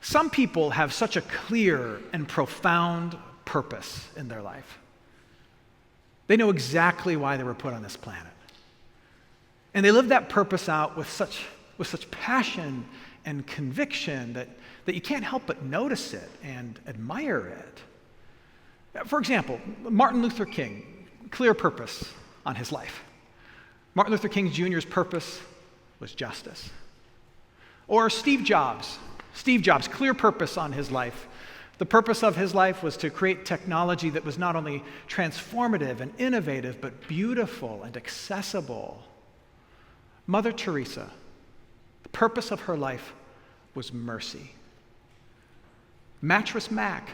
Some people have such a clear and profound purpose in their life. They know exactly why they were put on this planet. And they live that purpose out with such passion and conviction that you can't help but notice it and admire it. For example, Martin Luther King, clear purpose on his life. Martin Luther King Jr.'s purpose was justice. Or Steve Jobs, clear purpose on his life. The purpose of his life was to create technology that was not only transformative and innovative, but beautiful and accessible. Mother Teresa, the purpose of her life was mercy. Mattress Mac,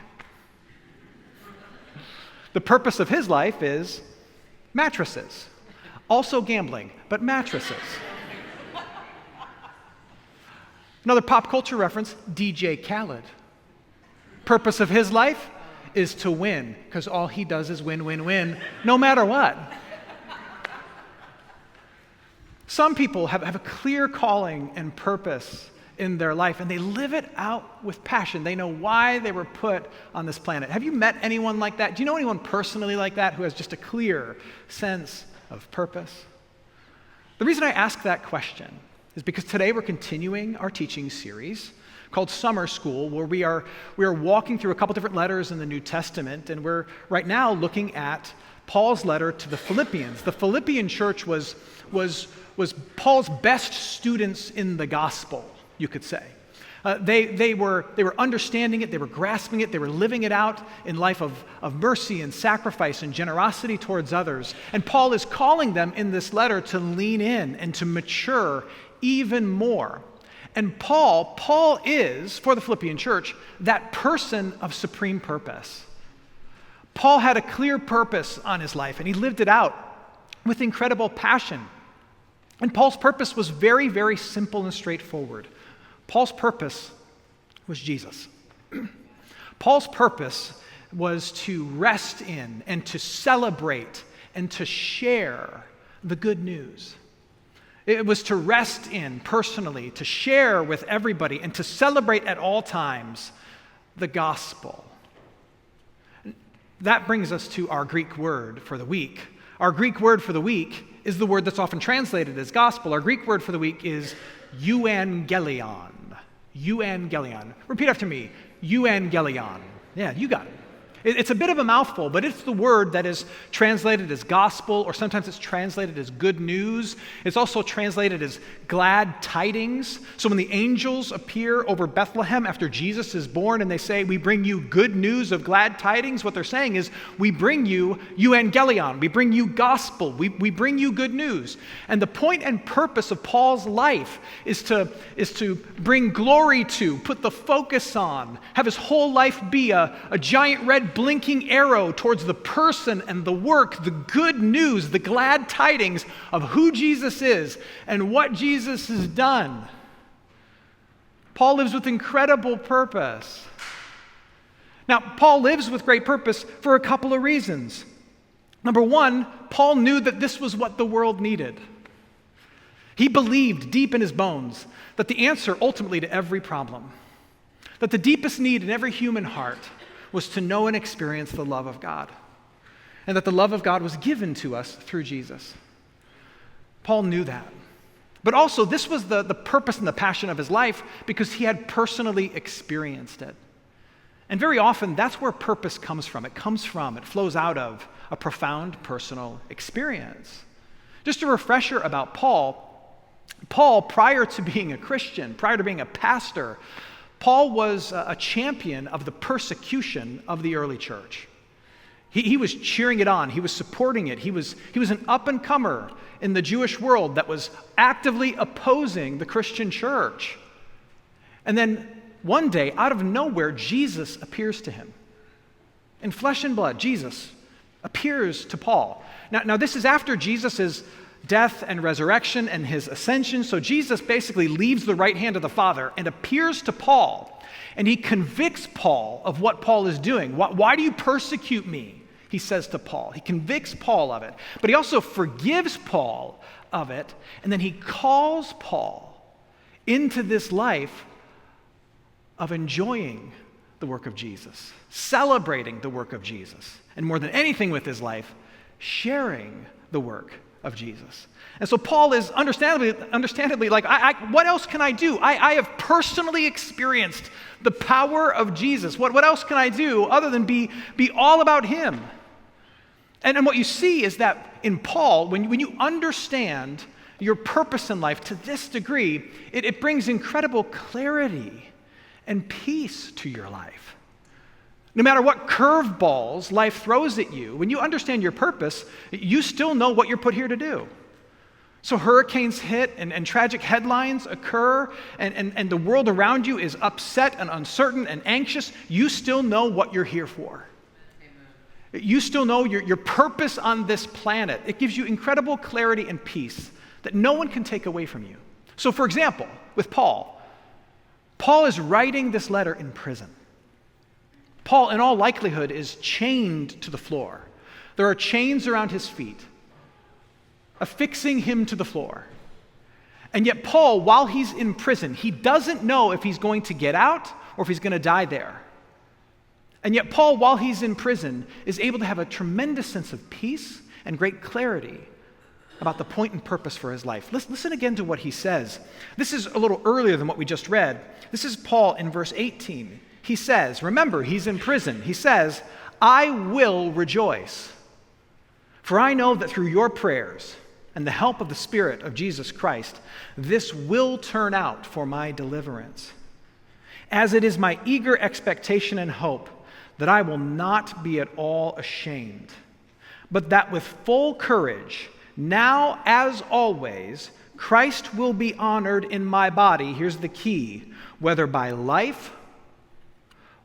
the purpose of his life is mattresses. Also gambling, but mattresses. Another pop culture reference, DJ Khaled. Purpose of his life is to win, because all he does is win, win, win, no matter what. Some people have a clear calling and purpose in their life, and they live it out with passion. They know why they were put on this planet. Have you met anyone like that? Do you know anyone personally like that who has just a clear sense of purpose? The reason I ask that question is because today we're continuing our teaching series called Summer School, where we are walking through a couple different letters in the New Testament, and we're right now looking at Paul's letter to the Philippians. The Philippian church was Paul's best students in the gospel, you could say. They were understanding it, they were grasping it, they were living it out in life of mercy and sacrifice and generosity towards others. And Paul is calling them in this letter to lean in and to mature even more. And Paul is, for the Philippian church, that person of supreme purpose. Paul had a clear purpose on his life, and he lived it out with incredible passion. And Paul's purpose was very, very simple and straightforward. Paul's purpose was Jesus. Paul's purpose was to rest in and to celebrate and to share the good news. It was to rest in personally, to share with everybody, and to celebrate at all times the gospel. That brings us to our Greek word for the week. Our Greek word for the week is the word that's often translated as gospel. Our Greek word for the week is euangelion. Euangelion. Repeat after me. Euangelion. Yeah, you got it. It's a bit of a mouthful, but it's the word that is translated as gospel, or sometimes it's translated as good news. It's also translated as glad tidings. So when the angels appear over Bethlehem after Jesus is born and they say, we bring you good news of glad tidings, what they're saying is, we bring you euangelion, we bring you gospel, we bring you good news. And the point and purpose of Paul's life is to bring glory to, put the focus on, have his whole life be a giant red blinking arrow towards the person and the work, the good news, the glad tidings of who Jesus is and what Jesus has done. Paul lives with incredible purpose. Now, Paul lives with great purpose for a couple of reasons. Number one, Paul knew that this was what the world needed. He believed deep in his bones that the answer ultimately to every problem, that the deepest need in every human heart was to know and experience the love of God, and that the love of God was given to us through Jesus. Paul knew that. But also, this was the purpose and the passion of his life because he had personally experienced it. And very often, that's where purpose comes from. It flows out of a profound personal experience. Just a refresher about Paul, prior to being a Christian, prior to being a pastor, Paul was a champion of the persecution of the early church. He was cheering it on. He was supporting it. He was an up-and-comer in the Jewish world that was actively opposing the Christian church. And then one day, out of nowhere, Jesus appears to him. In flesh and blood, Jesus appears to Paul. Now this is after Jesus' death and resurrection and his ascension. So Jesus basically leaves the right hand of the Father and appears to Paul. And he convicts Paul of what Paul is doing. Why do you persecute me? He says to Paul. He convicts Paul of it. But he also forgives Paul of it. And then he calls Paul into this life of enjoying the work of Jesus, celebrating the work of Jesus, and more than anything with his life, sharing the work of Jesus. And so Paul is understandably like, what else can I do? I have personally experienced the power of Jesus. What else can I do other than be all about him? And what you see is that in Paul, when you understand your purpose in life to this degree, it brings incredible clarity and peace to your life. No matter what curveballs life throws at you, when you understand your purpose, you still know what you're put here to do. So hurricanes hit and tragic headlines occur and the world around you is upset and uncertain and anxious, you still know what you're here for. Amen. You still know your purpose on this planet. It gives you incredible clarity and peace that no one can take away from you. So for example, with Paul is writing this letter in prison. Paul, in all likelihood, is chained to the floor. There are chains around his feet, affixing him to the floor. And yet Paul, while he's in prison, he doesn't know if he's going to get out or if he's going to die there. And yet Paul, while he's in prison, is able to have a tremendous sense of peace and great clarity about the point and purpose for his life. Listen again to what he says. This is a little earlier than what we just read. This is Paul in verse 18. He says, remember, he's in prison. He says, I will rejoice, for I know that through your prayers and the help of the Spirit of Jesus Christ, this will turn out for my deliverance. As it is my eager expectation and hope that I will not be at all ashamed, but that with full courage, now as always, Christ will be honored in my body, here's the key, whether by life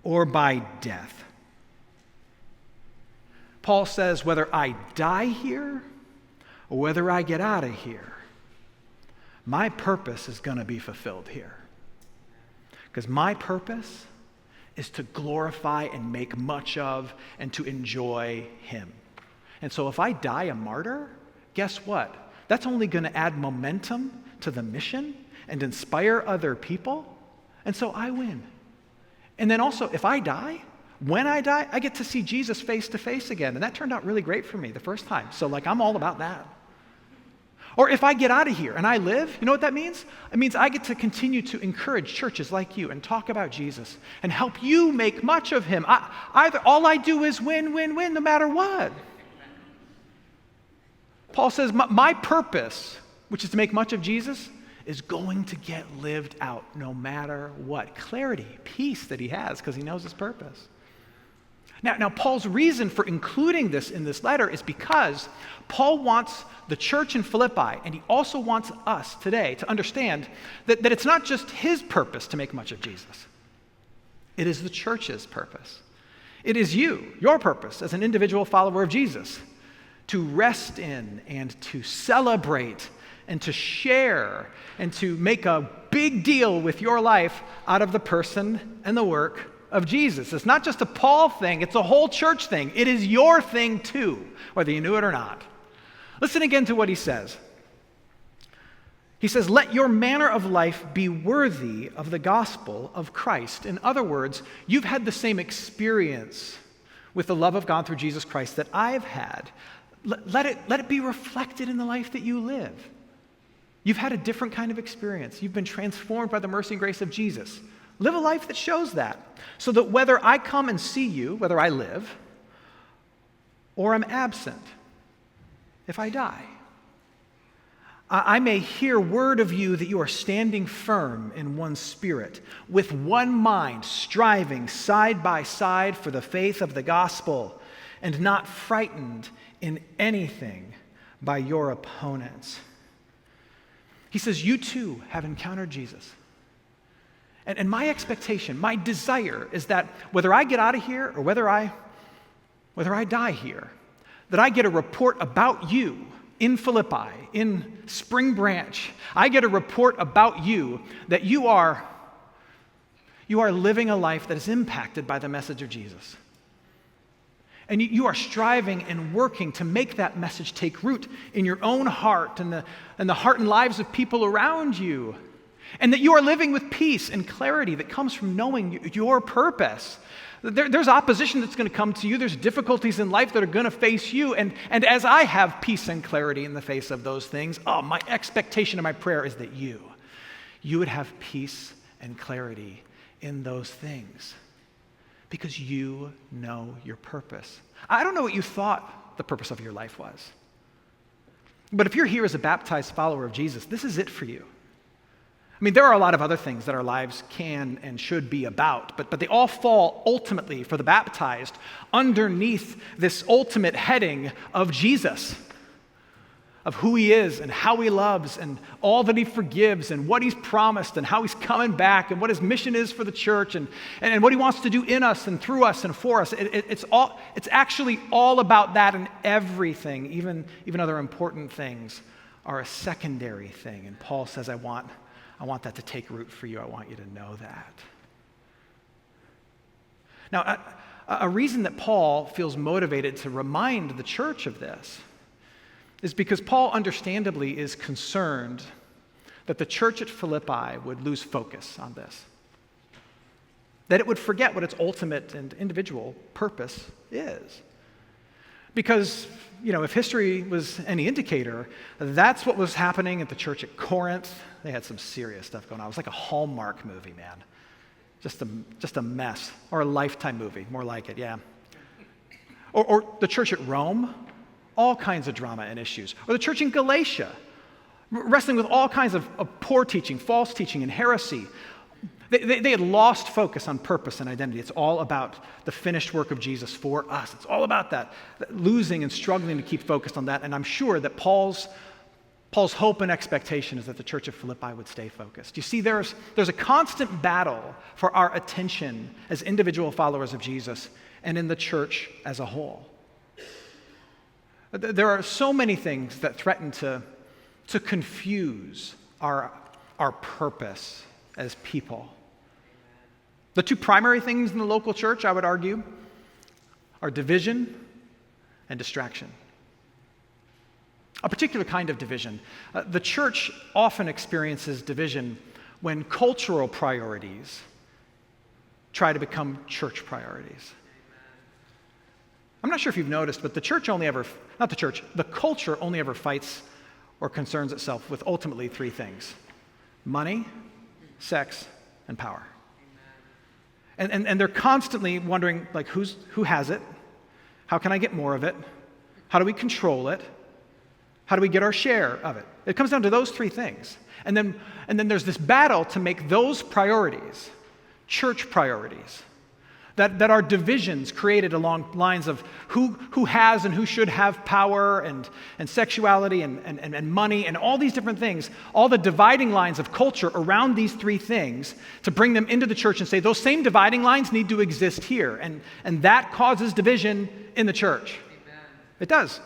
or by death. Paul says, whether I die here or whether I get out of here, my purpose is going to be fulfilled here. Because my purpose is to glorify and make much of and to enjoy him. And so if I die a martyr, guess what? That's only going to add momentum to the mission and inspire other people. And so I win. And then also, if I die, when I die, I get to see Jesus face to face again. And that turned out really great for me the first time. So I'm all about that. Or if I get out of here and I live, you know what that means? It means I get to continue to encourage churches like you and talk about Jesus and help you make much of him. All I do is win, win, win, no matter what. Paul says, my purpose, which is to make much of Jesus, is going to get lived out no matter what. Clarity, peace that he has because he knows his purpose. Now, Paul's reason for including this in this letter is because Paul wants the church in Philippi, and he also wants us today to understand that it's not just his purpose to make much of Jesus. It is the church's purpose. It is your purpose as an individual follower of Jesus, to rest in and to celebrate and to share and to make a big deal with your life out of the person and the work of Jesus. It's not just a Paul thing, it's a whole church thing. It is your thing too, whether you knew it or not. Listen again to what he says. He says, let your manner of life be worthy of the gospel of Christ. In other words, you've had the same experience with the love of God through Jesus Christ that I've had. Let it be reflected in the life that you live. You've had a different kind of experience. You've been transformed by the mercy and grace of Jesus. Live a life that shows that, so that whether I come and see you, whether I live, or I'm absent, if I die, I may hear word of you that you are standing firm in one spirit, with one mind, striving side by side for the faith of the gospel, and not frightened in anything by your opponents. He says, you too have encountered Jesus. And my expectation, my desire is that whether I get out of here or whether I die here, that I get a report about you in Philippi, in Spring Branch. I get a report about you that you are living a life that is impacted by the message of Jesus. And you are striving and working to make that message take root in your own heart and the heart and lives of people around you. and that you are living with peace and clarity that comes from knowing your purpose. There's opposition that's going to come to you. There's difficulties in life that are going to face you. And as I have peace and clarity in the face of those things, my expectation and my prayer is that you would have peace and clarity in those things because you know your purpose. I don't know what you thought the purpose of your life was. But if you're here as a baptized follower of Jesus, this is it for you. I mean, there are a lot of other things that our lives can and should be about, but they all fall ultimately for the baptized underneath this ultimate heading of Jesus, of who he is and how he loves and all that he forgives and what he's promised and how he's coming back and what his mission is for the church and what he wants to do in us and through us and for us. It's actually all about that, and everything, even other important things, are a secondary thing. And Paul says, I want that to take root for you. I want you to know that. Now, a reason that Paul feels motivated to remind the church of this is because Paul understandably is concerned that the church at Philippi would lose focus on this, that it would forget what its ultimate and individual purpose is. Because, if history was any indicator, that's what was happening at the church at Corinth. They had some serious stuff going on. It was like a Hallmark movie, man. Just a mess. Or a Lifetime movie, more like it, yeah. Or the church at Rome, all kinds of drama and issues. Or the church in Galatia, wrestling with all kinds of poor teaching, false teaching, and heresy. They had lost focus on purpose and identity. It's all about the finished work of Jesus for us. It's all about that, losing and struggling to keep focused on that. And I'm sure that Paul's hope and expectation is that the church of Philippi would stay focused. You see, there's a constant battle for our attention as individual followers of Jesus and in the church as a whole. There are so many things that threaten to confuse our purpose as people. The two primary things in the local church, I would argue, are division and distraction. A particular kind of division. The church often experiences division when cultural priorities try to become church priorities. I'm not sure if you've noticed, but the culture only ever fights or concerns itself with ultimately three things: money, sex, and power. And they're constantly wondering, who has it? How can I get more of it? How do we control it? How do we get our share of it? It comes down to those three things. And then there's this battle to make those priorities church priorities. That are divisions created along lines of who has and who should have power and sexuality and money and all these different things, all the dividing lines of culture around these three things, to bring them into the church and say those same dividing lines need to exist here. And that causes division in the church. Amen. It does.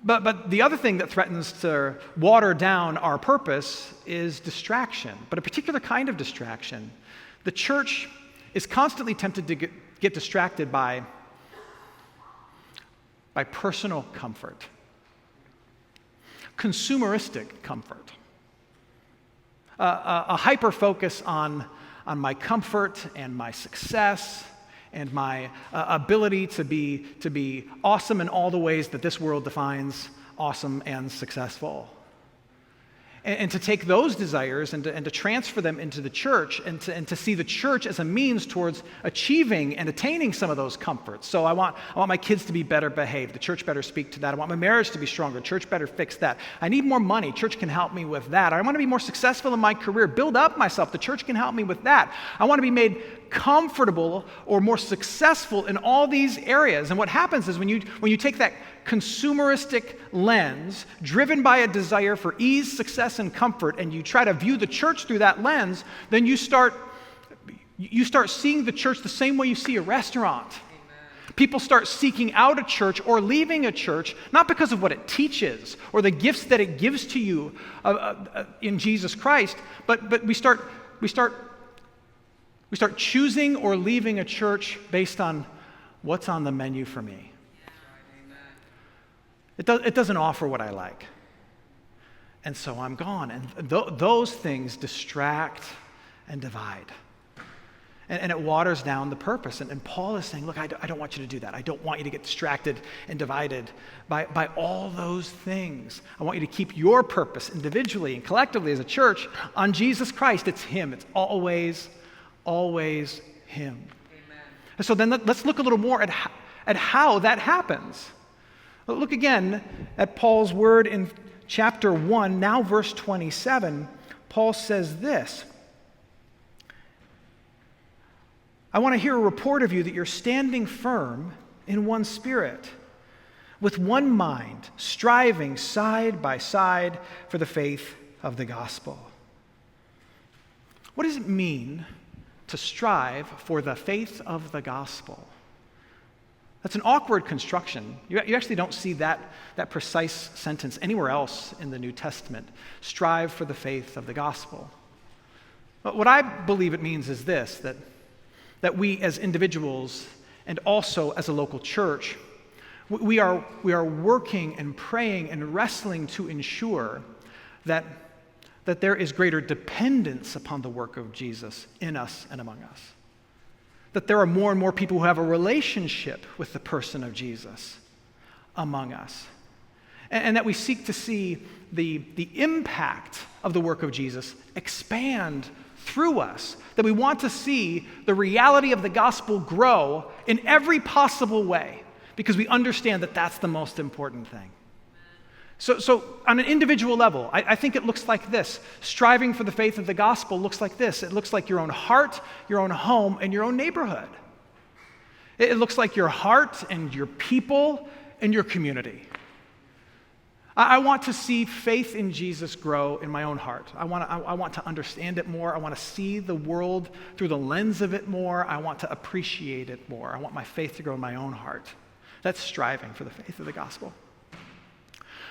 Amen. But the other thing that threatens to water down our purpose is distraction, but a particular kind of distraction. The church is constantly tempted to get distracted by personal comfort, consumeristic comfort, a hyper focus on my comfort and my success and my ability to be awesome in all the ways that this world defines awesome and successful. And to take those desires and to transfer them into the church and to see the church as a means towards achieving and attaining some of those comforts. So I want my kids to be better behaved. The church better speak to that. I want my marriage to be stronger. Church better fix that. I need more money. Church can help me with that. I want to be more successful in my career. Build up myself. The church can help me with that. I want to be made comfortable or more successful in all these areas. And what happens is when you take that consumeristic lens driven by a desire for ease, success, and comfort, and you try to view the church through that lens, then you start seeing the church the same way you see a restaurant. Amen. People start seeking out a church or leaving a church, not because of what it teaches or the gifts that it gives to you in Jesus Christ, but we start choosing or leaving a church based on what's on the menu for me. It doesn't offer what I like. and so I'm gone. And those things distract and divide. And it waters down the purpose. And Paul is saying, look, I don't want you to do that. I don't want you to get distracted and divided by all those things. I want you to keep your purpose individually and collectively as a church on Jesus Christ. It's him. It's always, always him. Amen. And so then let's look a little more at how that happens. Look again at Paul's word in chapter 1, now verse 27. Paul says this: I want to hear a report of you that you're standing firm in one spirit, with one mind, striving side by side for the faith of the gospel. What does it mean to strive for the faith of the gospel? That's an awkward construction. You actually don't see that precise sentence anywhere else in the New Testament. Strive for the faith of the gospel. But what I believe it means is this, that we as individuals and also as a local church, we are working and praying and wrestling to ensure that there is greater dependence upon the work of Jesus in us and among us. That there are more and more people who have a relationship with the person of Jesus among us. And that we seek to see the impact of the work of Jesus expand through us, that we want to see the reality of the gospel grow in every possible way, because we understand that that's the most important thing. So on an individual level, I think it looks like this. Striving for the faith of the gospel looks like this. It looks like your own heart, your own home, and your own neighborhood. It looks like your heart and your people and your community. I want to see faith in Jesus grow in my own heart. I want to understand it more. I want to see the world through the lens of it more. I want to appreciate it more. I want my faith to grow in my own heart. That's striving for the faith of the gospel.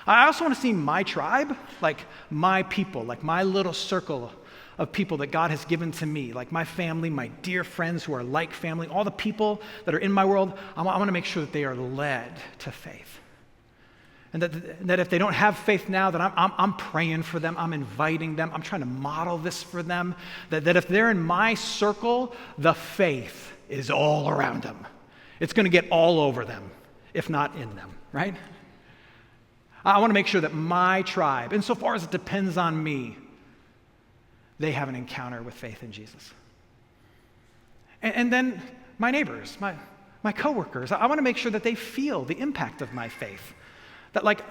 I also want to see my tribe, like my people, like my little circle of people that God has given to me, like my family, my dear friends who are like family, all the people that are in my world. I want to make sure that they are led to faith. And that if they don't have faith now, that I'm praying for them, I'm inviting them, I'm trying to model this for them, that if they're in my circle, the faith is all around them. It's going to get all over them, if not in them, right? I want to make sure that my tribe, insofar as it depends on me, they have an encounter with faith in Jesus. And then my neighbors, my coworkers, I want to make sure that they feel the impact of my faith. That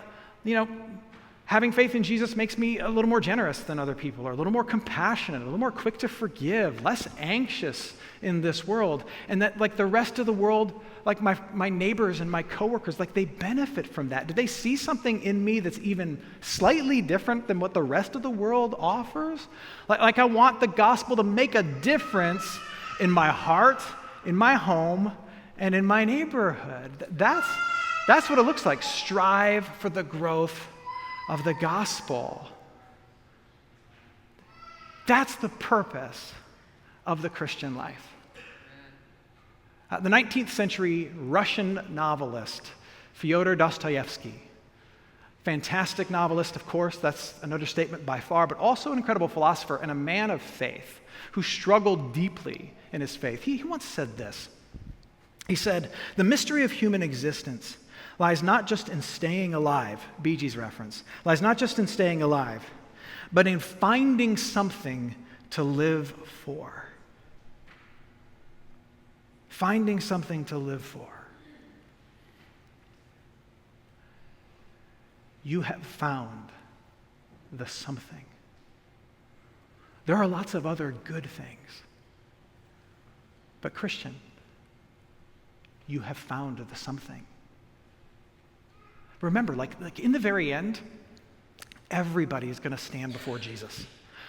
having faith in Jesus makes me a little more generous than other people, or a little more compassionate, a little more quick to forgive, less anxious in this world. And that like the rest of the world, like my neighbors and my coworkers, like they benefit from that. Do they see something in me that's even slightly different than what the rest of the world offers? Like I want the gospel to make a difference in my heart, in my home, and in my neighborhood. That's what it looks like. Strive for the growth of the gospel. That's the purpose of the Christian life. The 19th century Russian novelist, Fyodor Dostoevsky, fantastic novelist, of course, that's an understatement by far, but also an incredible philosopher and a man of faith who struggled deeply in his faith. He once said this. He said, "The mystery of human existence lies not just in staying alive," Bee Gees reference, lies not just in staying alive, but in finding something to live for. Finding something to live for. You have found the something. There are lots of other good things. But Christian, you have found the something. Remember, like in the very end, everybody is going to stand before Jesus.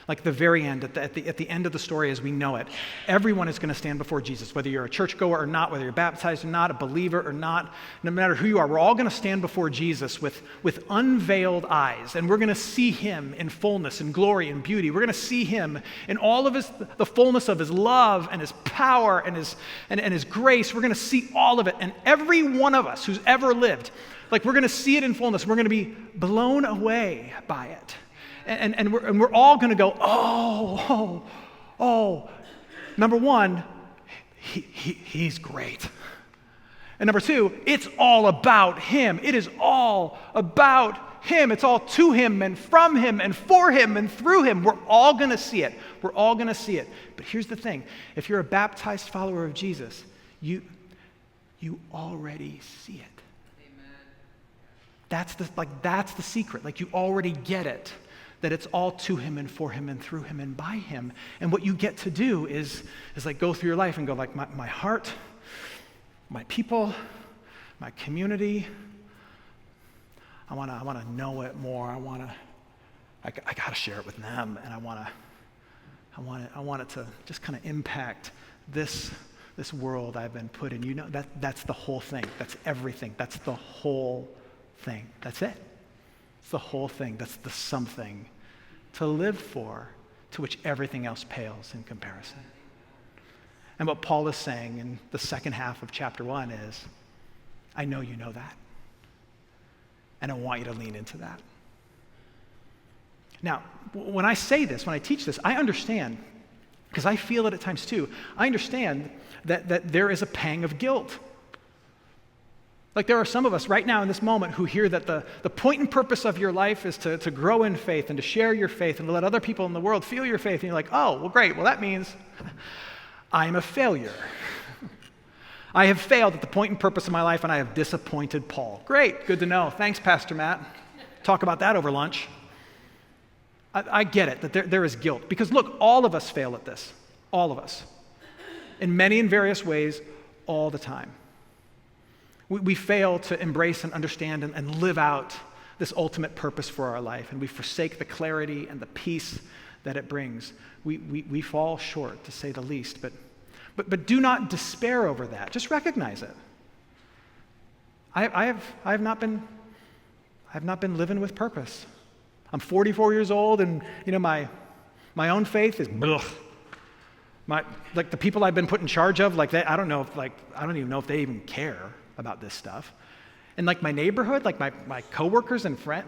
Like the very end, at the end of the story as we know it, everyone is going to stand before Jesus, whether you're a churchgoer or not, whether you're baptized or not, a believer or not, no matter who you are, we're all going to stand before Jesus with unveiled eyes, and we're going to see him in fullness and glory and beauty. We're going to see him in all of the fullness of his love and his power and his grace. We're going to see all of it, and every one of us who's ever lived, like we're going to see it in fullness. We're going to be blown away by it. and we're all going to go, oh. Number one, he's great. And number two, it's all about him. It is all about him. It's all to him and from him and for him and through him. We're all going to see it. We're all going to see it. But here's the thing. If you're a baptized follower of Jesus, you already see it. Amen. That's the secret. Like, you already get it. That it's all to him and for him and through him and by him. And what you get to do is like go through your life and go like, my heart, my people, my community, I want to know it more. I got to share it with them, and I want it to just kind of impact this world I've been put in. You know, that's the whole thing. That's everything. That's the whole thing. That's it. It's the whole thing. That's the something to live for, to which everything else pales in comparison. And what Paul is saying in the second half of chapter 1 is, I know you know that. And I want you to lean into that. Now, when I say this, when I teach this, I understand, because I feel it at times too, I understand that there is a pang of guilt. Like, there are some of us right now in this moment who hear that the point and purpose of your life is to grow in faith and to share your faith and to let other people in the world feel your faith. And you're like, oh, well, great. Well, that means I am a failure. I have failed at the point and purpose of my life, and I have disappointed Paul. Great. Good to know. Thanks, Pastor Matt. Talk about that over lunch. I get it, that there is guilt. Because look, all of us fail at this. All of us. In many and various ways, all the time. We fail to embrace and understand and live out this ultimate purpose for our life, and we forsake the clarity and the peace that it brings. We fall short, to say the least, but do not despair over that. Just recognize it. I have not been living with purpose. I'm 44 years old, and my own faith is the people I've been put in charge of, I don't even know if they even care about this stuff. And my neighborhood, my coworkers and friends,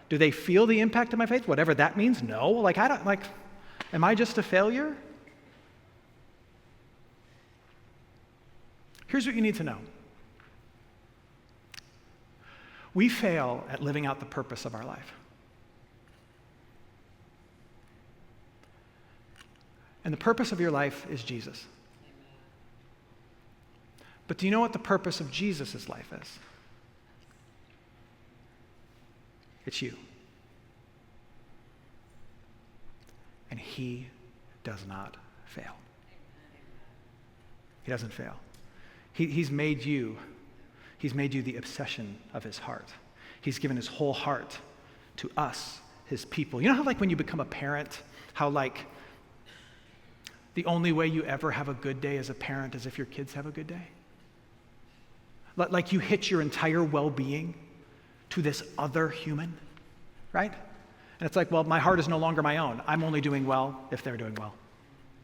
do they feel the impact of my faith? Whatever that means, no. Am I just a failure? Here's what you need to know. We fail at living out the purpose of our life. And the purpose of your life is Jesus. But do you know what the purpose of Jesus' life is? It's you. And he does not fail. He doesn't fail. He's made you the obsession of his heart. He's given his whole heart to us, his people. You know how when you become a parent, how the only way you ever have a good day as a parent is if your kids have a good day? Like you hitch your entire well-being to this other human, right? And it's well, my heart is no longer my own. I'm only doing well if they're doing well,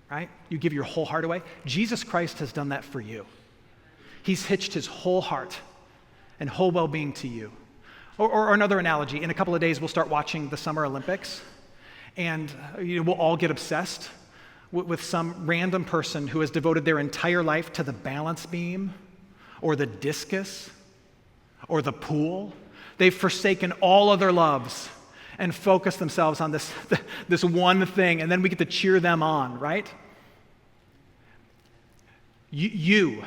right? You give your whole heart away. Jesus Christ has done that for you. He's hitched his whole heart and whole well-being to you. Or another analogy, in a couple of days we'll start watching the Summer Olympics, and we'll all get obsessed with some random person who has devoted their entire life to the balance beam, or the discus, or the pool. They've forsaken all other loves and focused themselves on this one thing, and then we get to cheer them on, right? You,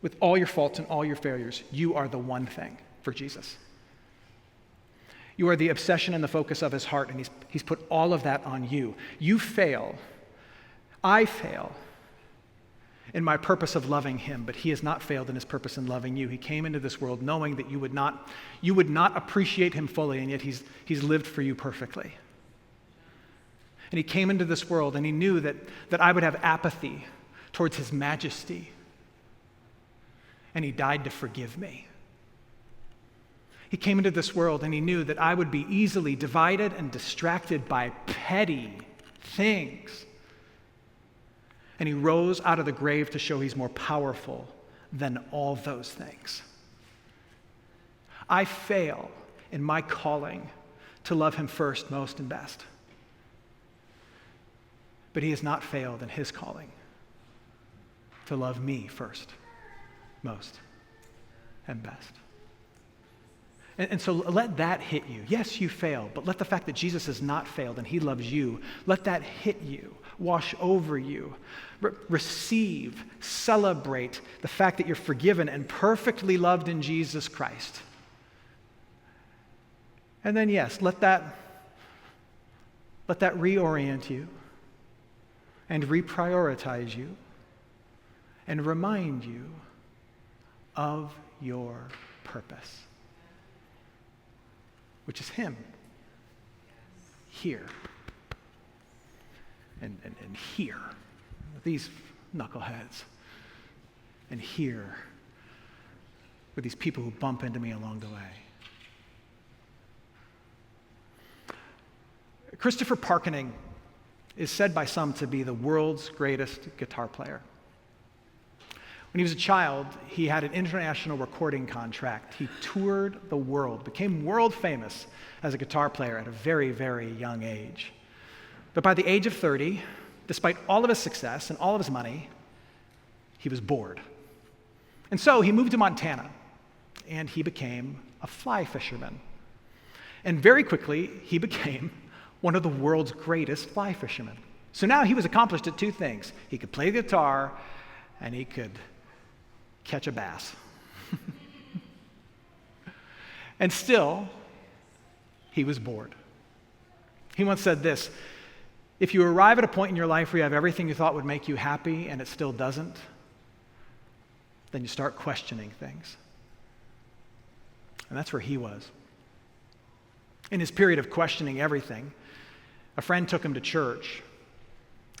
with all your faults and all your failures, you are the one thing for Jesus. You are the obsession and the focus of his heart, and he's put all of that on you. You fail. I fail in my purpose of loving him, but he has not failed in his purpose in loving you. He came into this world knowing that you would not appreciate him fully, and yet he's lived for you perfectly. And he came into this world, and he knew that I would have apathy towards his majesty, and he died to forgive me. He came into this world, and he knew that I would be easily divided and distracted by petty things. And he rose out of the grave to show he's more powerful than all those things. I fail in my calling to love him first, most, and best. But he has not failed in his calling to love me first, most, and best. And so let that hit you. Yes, you fail, but let the fact that Jesus has not failed and he loves you, let that hit you, wash over you. Receive, celebrate the fact that you're forgiven and perfectly loved in Jesus Christ. And then, yes, let that reorient you and reprioritize you and remind you of your purpose, which is him, here, and here, with these knuckleheads, and here, with these people who bump into me along the way. Christopher Parkening is said by some to be the world's greatest guitar player. When he was a child, he had an international recording contract. He toured the world, became world famous as a guitar player at a very, very young age. But by the age of 30, despite all of his success and all of his money, he was bored. And so he moved to Montana, and he became a fly fisherman. And very quickly, he became one of the world's greatest fly fishermen. So now he was accomplished at two things. He could play the guitar, and he could catch a bass. And still, he was bored. He once said this: if you arrive at a point in your life where you have everything you thought would make you happy and it still doesn't, then you start questioning things. And that's where he was. In his period of questioning everything, a friend took him to church.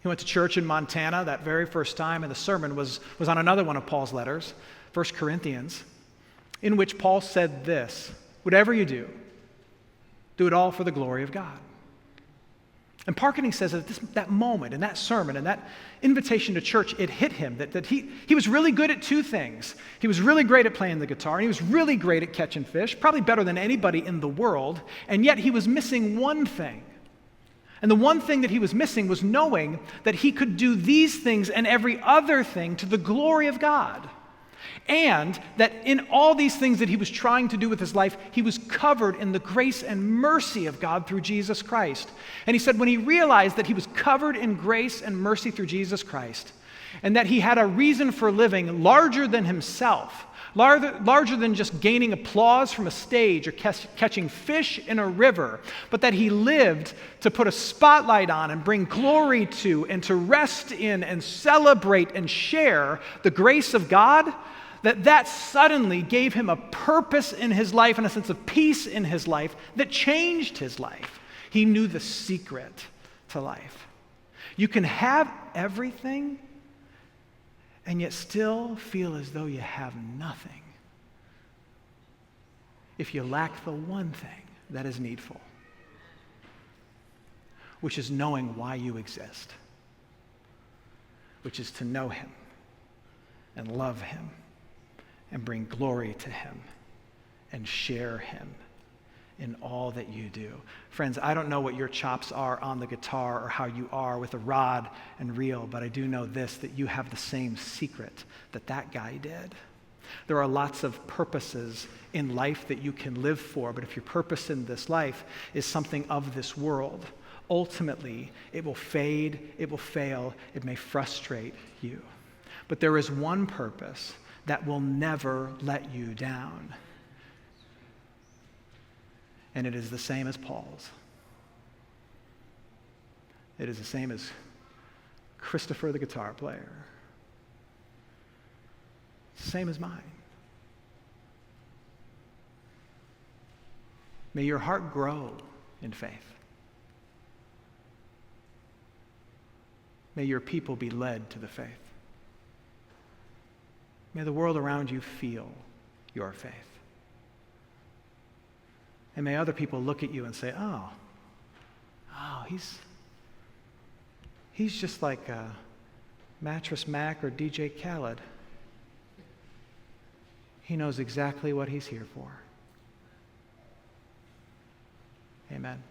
He went to church in Montana that very first time, and the sermon was on another one of Paul's letters, 1 Corinthians, in which Paul said this: whatever you do it all for the glory of God. And Parkening says that that moment and that sermon and that invitation to church, it hit him that he was really good at two things. He was really great at playing the guitar, and he was really great at catching fish, probably better than anybody in the world, and yet he was missing one thing. And the one thing that he was missing was knowing that he could do these things and every other thing to the glory of God. And that in all these things that he was trying to do with his life, he was covered in the grace and mercy of God through Jesus Christ. And he said when he realized that he was covered in grace and mercy through Jesus Christ, and that he had a reason for living larger than himself, larger than just gaining applause from a stage or catching fish in a river, but that he lived to put a spotlight on and bring glory to and to rest in and celebrate and share the grace of God, that suddenly gave him a purpose in his life and a sense of peace in his life that changed his life. He knew the secret to life. You can have everything and yet still feel as though you have nothing if you lack the one thing that is needful, which is knowing why you exist, which is to know him and love him and bring glory to him and share him in all that you do. Friends, I don't know what your chops are on the guitar or how you are with a rod and reel, but I do know this, that you have the same secret that guy did. There are lots of purposes in life that you can live for, but if your purpose in this life is something of this world, ultimately it will fade, it will fail, it may frustrate you. But there is one purpose that will never let you down. And it is the same as Paul's. It is the same as Christopher the guitar player. Same as mine. May your heart grow in faith. May your people be led to the faith. May the world around you feel your faith. And may other people look at you and say, oh, he's just like Mattress Mac or DJ Khaled. He knows exactly what he's here for. Amen.